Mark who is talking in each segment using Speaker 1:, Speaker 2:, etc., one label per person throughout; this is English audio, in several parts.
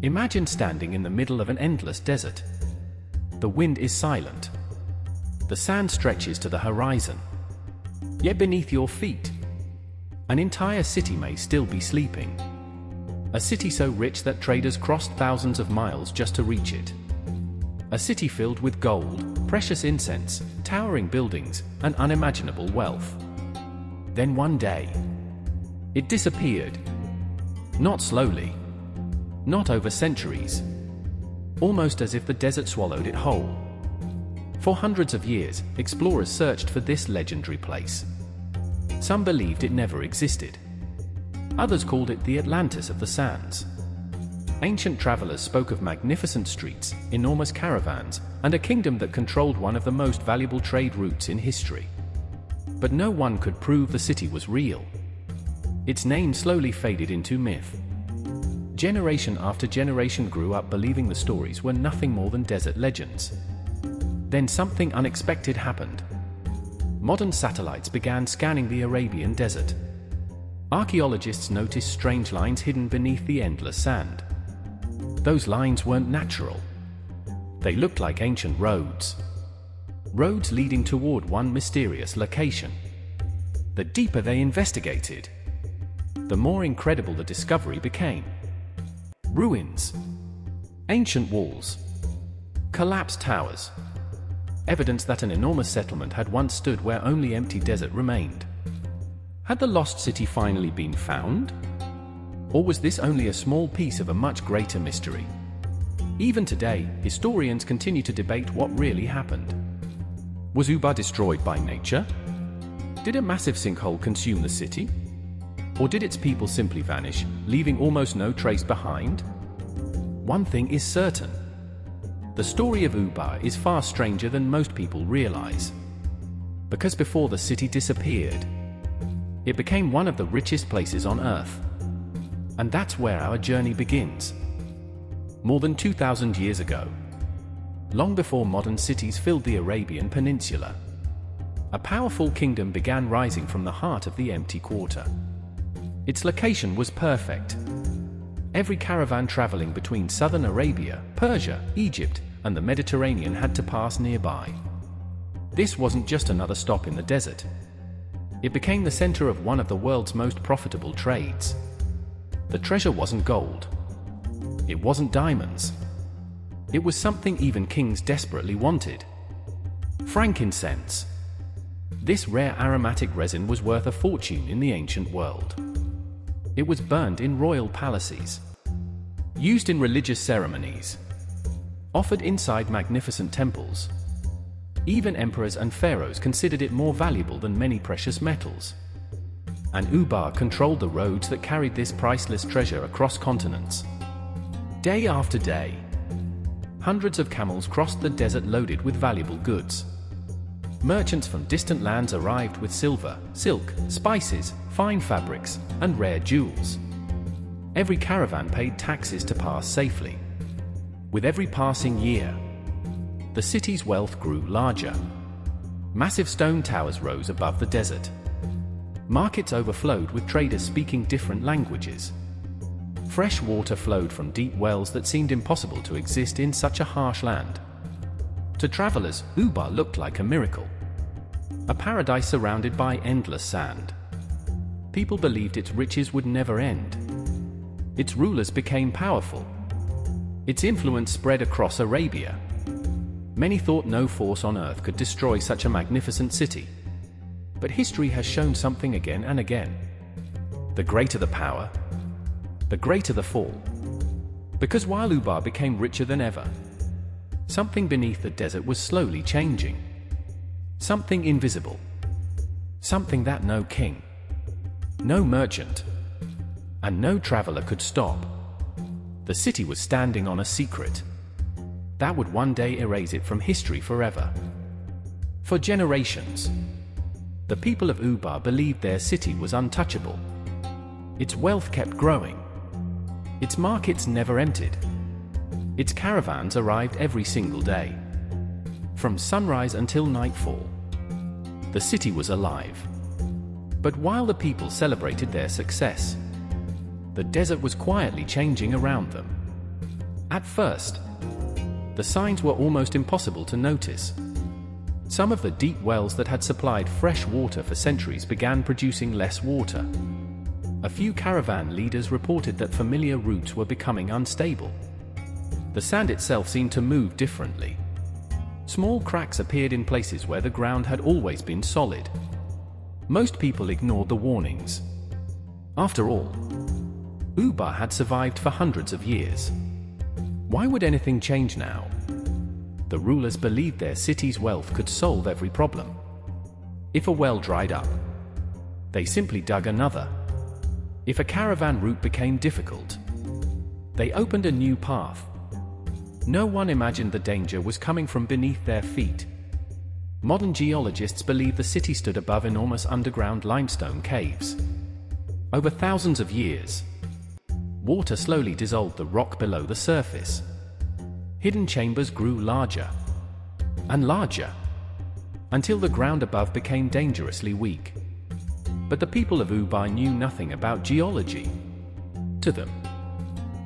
Speaker 1: Imagine standing in the middle of an endless desert. The wind is silent. The sand stretches to the horizon. Yet beneath your feet, an entire city may still be sleeping. A city so rich that traders crossed thousands of miles just to reach it. A city filled with gold, precious incense, towering buildings, and unimaginable wealth. Then one day, it disappeared. Not slowly. Not over centuries. Almost as if the desert swallowed it whole. For hundreds of years, explorers searched for this legendary place. Some believed it never existed. Others called it the Atlantis of the Sands. Ancient travelers spoke of magnificent streets, enormous caravans, and a kingdom that controlled one of the most valuable trade routes in history. But no one could prove the city was real. Its name slowly faded into myth. Generation after generation grew up believing the stories were nothing more than desert legends. Then something unexpected happened. Modern satellites began scanning the Arabian desert. Archaeologists noticed strange lines hidden beneath the endless sand. Those lines weren't natural. They looked like ancient roads. Roads leading toward one mysterious location. The deeper they investigated, the more incredible the discovery became. Ruins. Ancient walls. Collapsed towers. Evidence that an enormous settlement had once stood where only empty desert remained. Had the lost city finally been found? Or was this only a small piece of a much greater mystery? Even today, historians continue to debate what really happened. Was Ubar destroyed by nature? Did a massive sinkhole consume the city? Or did its people simply vanish, leaving almost no trace behind? One thing is certain. The story of Ubar is far stranger than most people realize. Because before the city disappeared, it became one of the richest places on Earth. And that's where our journey begins. More than 2,000 years ago, long before modern cities filled the Arabian Peninsula, a powerful kingdom began rising from the heart of the empty quarter. Its location was perfect. Every caravan traveling between southern Arabia, Persia, Egypt, and the Mediterranean had to pass nearby. This wasn't just another stop in the desert. It became the center of one of the world's most profitable trades. The treasure wasn't gold. It wasn't diamonds. It was something even kings desperately wanted. Frankincense. This rare aromatic resin was worth a fortune in the ancient world. It was burned in royal palaces, used in religious ceremonies, offered inside magnificent temples. Even emperors and pharaohs considered it more valuable than many precious metals. And Ubar controlled the roads that carried this priceless treasure across continents. Day after day, hundreds of camels crossed the desert loaded with valuable goods. Merchants from distant lands arrived with silver, silk, spices, fine fabrics, and rare jewels. Every caravan paid taxes to pass safely. With every passing year, the city's wealth grew larger. Massive stone towers rose above the desert. Markets overflowed with traders speaking different languages. Fresh water flowed from deep wells that seemed impossible to exist in such a harsh land. To travelers, Ubar looked like a miracle. A paradise surrounded by endless sand. People believed its riches would never end. Its rulers became powerful. Its influence spread across Arabia. Many thought no force on earth could destroy such a magnificent city. But history has shown something again and again. The greater the power, the greater the fall. Because while Ubar became richer than ever, something beneath the desert was slowly changing. Something invisible. Something that no king, no merchant, and no traveler could stop. The city was standing on a secret that would one day erase it from history forever. For generations, the people of Ubar believed their city was untouchable. Its wealth kept growing. Its markets never emptied. Its caravans arrived every single day. From sunrise until nightfall, the city was alive. But while the people celebrated their success, the desert was quietly changing around them. At first, the signs were almost impossible to notice. Some of the deep wells that had supplied fresh water for centuries began producing less water. A few caravan leaders reported that familiar routes were becoming unstable. The sand itself seemed to move differently. Small cracks appeared in places where the ground had always been solid. Most people ignored the warnings. After all, Ubar had survived for hundreds of years. Why would anything change now? The rulers believed their city's wealth could solve every problem. If a well dried up, they simply dug another. If a caravan route became difficult, they opened a new path. No one imagined the danger was coming from beneath their feet. Modern geologists believe the city stood above enormous underground limestone caves. Over thousands of years, water slowly dissolved the rock below the surface. Hidden chambers grew larger and larger, until the ground above became dangerously weak. But the people of Ubar knew nothing about geology. To them,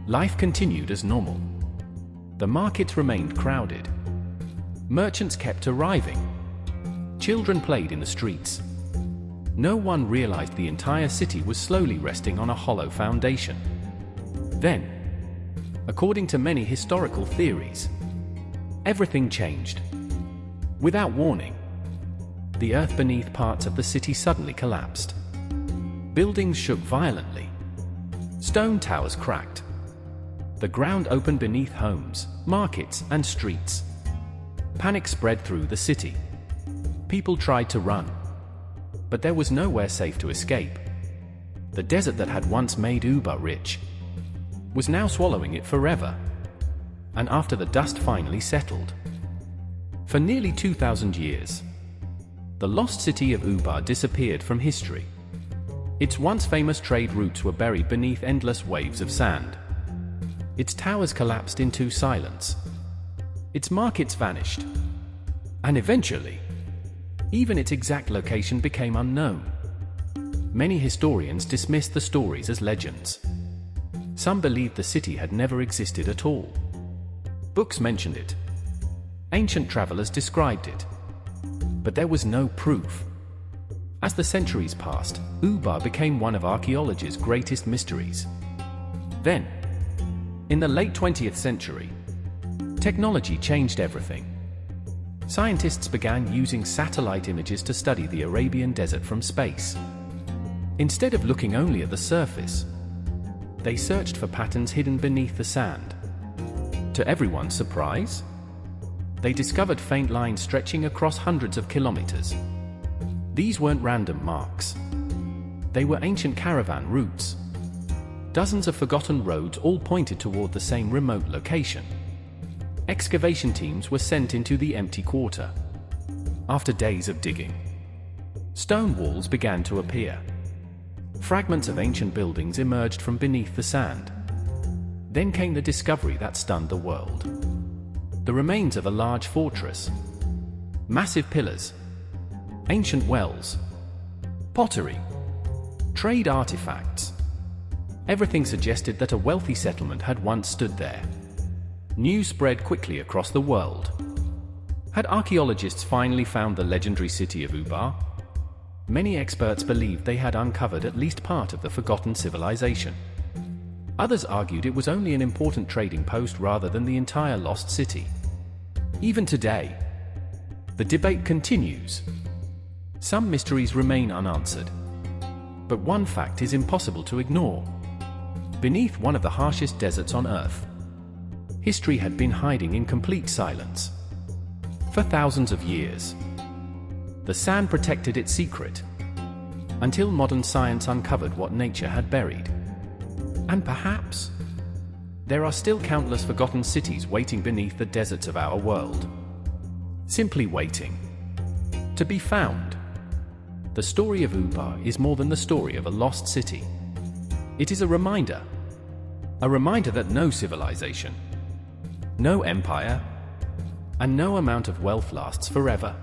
Speaker 1: life continued as normal. The markets remained crowded. Merchants kept arriving. Children played in the streets. No one realized the entire city was slowly resting on a hollow foundation. Then, according to many historical theories, everything changed. Without warning, the earth beneath parts of the city suddenly collapsed. Buildings shook violently. Stone towers cracked. The ground opened beneath homes, markets, and streets. Panic spread through the city. People tried to run, but there was nowhere safe to escape. The desert that had once made Ubar rich was now swallowing it forever. And after the dust finally settled, for nearly 2,000 years, the lost city of Ubar disappeared from history. Its once famous trade routes were buried beneath endless waves of sand. Its towers collapsed into silence. Its markets vanished. And eventually, even its exact location became unknown. Many historians dismissed the stories as legends. Some believed the city had never existed at all. Books mentioned it. Ancient travelers described it. But there was no proof. As the centuries passed, Ubar became one of archaeology's greatest mysteries. Then, in the late 20th century, technology changed everything. Scientists began using satellite images to study the Arabian desert from space. Instead of looking only at the surface, they searched for patterns hidden beneath the sand. To everyone's surprise, they discovered faint lines stretching across hundreds of kilometers. These weren't random marks. They were ancient caravan routes. Dozens of forgotten roads all pointed toward the same remote location. Excavation teams were sent into the empty quarter. After days of digging, stone walls began to appear. Fragments of ancient buildings emerged from beneath the sand. Then came the discovery that stunned the world. The remains of a large fortress. Massive pillars. Ancient wells. Pottery. Trade artifacts. Everything suggested that a wealthy settlement had once stood there. News spread quickly across the world. Had archaeologists finally found the legendary city of Ubar? Many experts believed they had uncovered at least part of the forgotten civilization. Others argued it was only an important trading post rather than the entire lost city. Even today, the debate continues. Some mysteries remain unanswered. But one fact is impossible to ignore. Beneath one of the harshest deserts on Earth, history had been hiding in complete silence. For thousands of years, the sand protected its secret, until modern science uncovered what nature had buried. And perhaps, there are still countless forgotten cities waiting beneath the deserts of our world. Simply waiting to be found. The story of Ubar is more than the story of a lost city. It is a reminder that no civilization, no empire, and no amount of wealth lasts forever.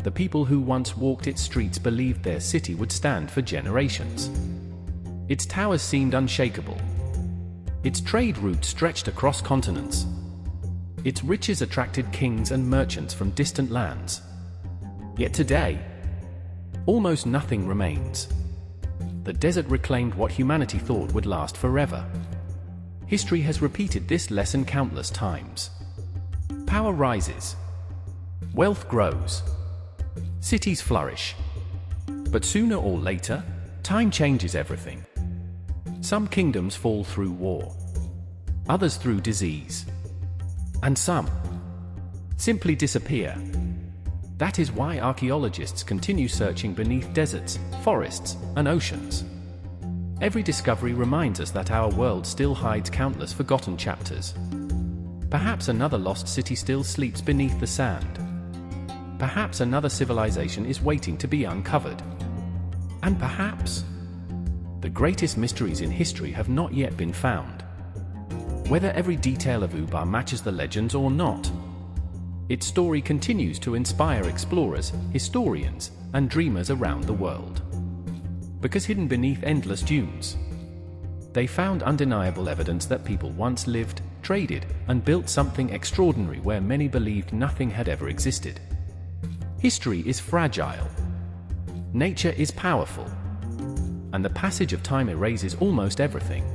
Speaker 1: The people who once walked its streets believed their city would stand for generations. Its towers seemed unshakable, Its trade routes stretched across continents. Its riches attracted kings and merchants from distant lands. Yet today, almost nothing remains. The desert reclaimed what humanity thought would last forever. History has repeated this lesson countless times. Power rises. Wealth grows. Cities flourish. But sooner or later, time changes everything. Some kingdoms fall through war. Others through disease. And some simply disappear. That is why archaeologists continue searching beneath deserts, forests, and oceans. Every discovery reminds us that our world still hides countless forgotten chapters. Perhaps another lost city still sleeps beneath the sand. Perhaps another civilization is waiting to be uncovered. And perhaps the greatest mysteries in history have not yet been found. Whether every detail of Ubar matches the legends or not, its story continues to inspire explorers, historians, and dreamers around the world. Because hidden beneath endless dunes, they found undeniable evidence that people once lived, traded, and built something extraordinary where many believed nothing had ever existed. History is fragile. Nature is powerful. And the passage of time erases almost everything.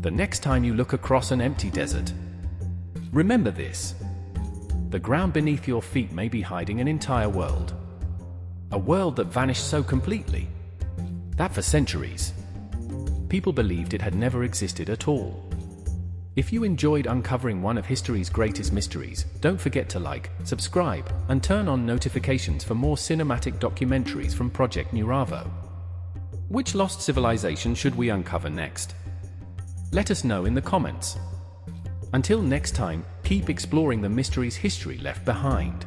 Speaker 1: The next time you look across an empty desert, remember this. The ground beneath your feet may be hiding an entire world. A world that vanished so completely that for centuries, people believed it had never existed at all. If you enjoyed uncovering one of history's greatest mysteries, don't forget to like, subscribe, and turn on notifications for more cinematic documentaries from Project Nuravo. Which lost civilization should we uncover next? Let us know in the comments. Until next time, keep exploring the mysteries history left behind.